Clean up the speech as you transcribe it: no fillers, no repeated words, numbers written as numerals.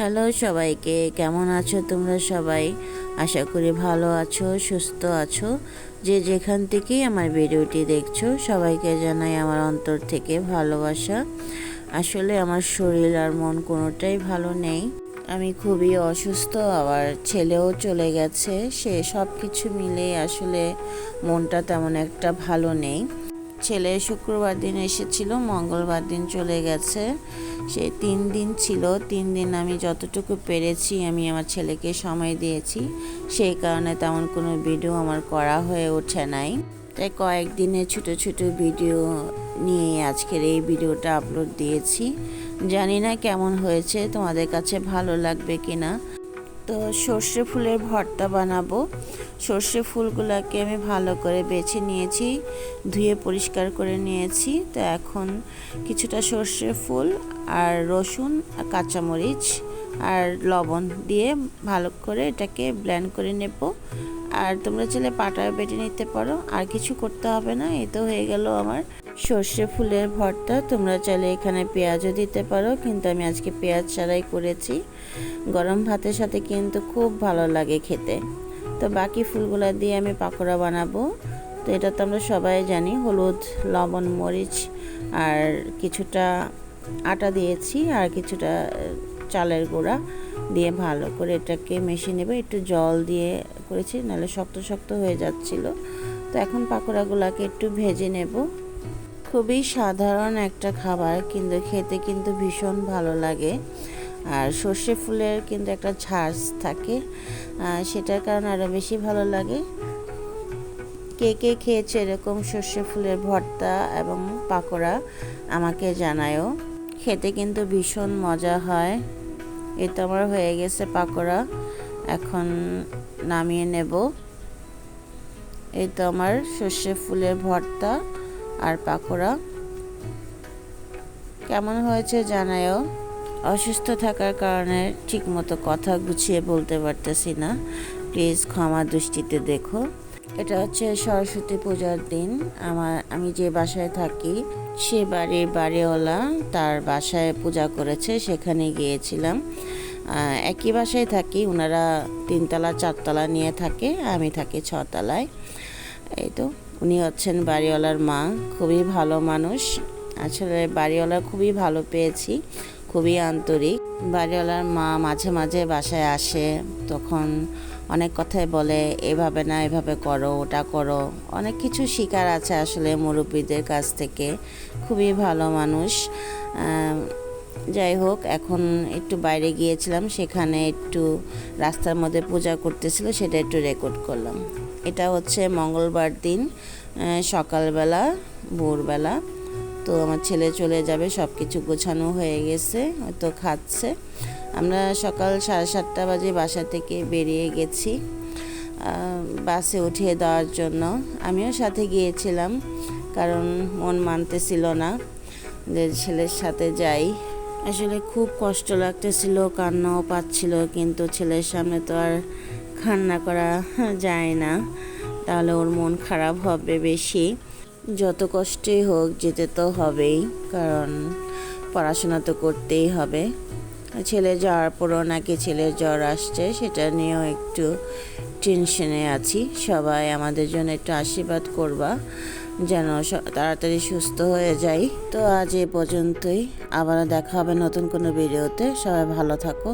Hello সবাইকে, কেমন আছো তোমরা সবাই? আশা করি ভালো আছো, সুস্থ আছো। যে যেখান থেকেই আমার ভিডিওটি দেখছো সবাইকে জানাই আমার অন্তর থেকে ভালোবাসা। আসলে আমার শরীর আর মন কোনোটাই ভালো নেই। আমি খুবই অসুস্থ, আবার ছেলেও চলে গেছে। সে সব কিছু মিলে আসলে মনটা তেমন একটা ভালো নেই। ছেলে শুক্রবার দিন এসেছিল, মঙ্গলবার দিন চলে গেছে। সে 3 দিন ছিল। 3 দিন আমি যতটুকু পেরেছি আমি আমার ছেলেকে সময় দিয়েছি। সেই কারণে তেমন কোনো ভিডিও আমার করা হয়ে ওঠে নাই। তাই কয়েকদিনে ছোটো ছোটো ভিডিও নিয়ে আজকের এই ভিডিওটা আপলোড দিয়েছি। জানি না কেমন হয়েছে, তোমাদের কাছে ভালো লাগবে কি না। তো সর্ষে ফুলের ভর্তা বানাবো। সর্ষে ফুলগুলোকে আমি ভালো করে বেছে নিয়েছি, ধুয়ে পরিষ্কার করে নিয়েছি। তো এখন কিছুটা সর্ষে ফুল আর রসুন, কাঁচামরিচ আর লবণ দিয়ে ভালো করে এটাকে ব্লেন্ড করে নেব। আর তোমরা চাইলে পাটায় বেটে নিতে পারো, আর কিছু করতে হবে না। এই তো হয়ে গেল আমার সর্ষে ফুলের ভর্তা। তোমরা চাইলে এখানে পেঁয়াজও দিতে পারো, কিন্তু আমি আজকে পেঁয়াজ ছাড়াই করেছি। গরম ভাতের সাথে কিন্তু খুব ভালো লাগে খেতে। তো বাকি ফুলগুলো দিয়ে আমি পাকোড়া বানাবো। তো এটা তো আমরা সবাই জানি, হলুদ, লবণ, মরিচ আর কিছুটা আটা দিয়েছি, আর কিছুটা চালের গুঁড়া দিয়ে ভালো করে এটাকে মিশিয়ে নেব। একটু জল দিয়ে করেছি, নাহলে শক্ত শক্ত হয়ে যাচ্ছিল। তো এখন পাকোড়াগুলোকে একটু ভেজে নেব। খুবই সাধারণ একটা খাবার, কিন্তু খেতে কিন্তু ভীষণ ভালো লাগে। আর সর্ষে ফুলের কিন্তু একটা ঝাঁজ থাকে, সেটার কারণে আরও বেশি ভালো লাগে। কে কে খেয়েছে এরকম সর্ষে ফুলের ভর্তা এবং পাকোড়া আমাকে জানায়ও। খেতে কিন্তু ভীষণ মজা হয়। এই তো আমার হয়ে গেছে পাকোড়া, এখন নামিয়ে নেব। এই তো আমার সর্ষে ফুলের ভর্তা আর পাকোড়া। কেমন হয়েছে জানায়ও। অসুস্থ থাকার কারণে ঠিকমতো কথা গুছিয়ে বলতে পারতেছি না, প্লিজ ক্ষমা দৃষ্টিতে দেখো। এটা হচ্ছে সরস্বতী পূজার দিন। আমি যে বাসায় থাকি সে বাড়ির বাড়িওয়ালা তার বাসায় পূজা করেছে, সেখানে গিয়েছিলাম। একই বাসায় থাকি, ওনারা 3তলা 4তলা নিয়ে থাকে, আমি থাকি 6তলায়। এই তো উনি হচ্ছেন বাড়িওয়ালার মা, খুবই ভালো মানুষ। আসলে বাড়িওয়ালা খুবই ভালো পেয়েছি, খুবই আন্তরিক। বাড়িওয়ালার মা মাঝে মাঝে বাসায় আসে, তখন অনেক কথাই বলে, এভাবে না এভাবে করো, ওটা করো। অনেক কিছু শেখার আছে আসলে মুরব্বীদের কাছ থেকে। খুবই ভালো মানুষ। যাই হোক, এখন একটু বাইরে গিয়েছিলাম, সেখানে একটু রাস্তার মধ্যে পূজা করতেছিল, সেটা একটু রেকর্ড করলাম। এটা হচ্ছে মঙ্গলবার দিন সকালবেলা, ভোরবেলা। তো আমার ছেলে চলে যাবে, সব কিছু গোছানো হয়ে গেছে, হয়তো খাচ্ছে। আমরা সকাল 7:30 বাজে বাসা থেকে বেরিয়ে গেছি বাসে উঠিয়ে দেওয়ার জন্য। আমিও সাথে গিয়েছিলাম, কারণ মন মানতেছিল না যে ছেলের সাথে যাই। আসলে খুব কষ্ট লাগতেছিল, কান্নাও পাচ্ছিল, কিন্তু ছেলের সামনে তো আর কান্না করা যায় না, তাহলে ওর মন খারাপ হবে বেশি। যত কষ্টই হোক যেতে তো হবেই, কারণ পড়াশোনা তো করতেই হবে। ছেলে যাওয়ার পরও নাকি ছেলের জ্বর আসছে, সেটা নিয়েও একটু টেনশনে আছি। সবাই আমাদের জন্য একটু আশীর্বাদ করবা যেন তাড়াতাড়ি সুস্থ হয়ে যাই। তো আজ এ পর্যন্তই, আবার দেখা হবে নতুন কোনো ভিডিওতে। সবাই ভালো থাকো।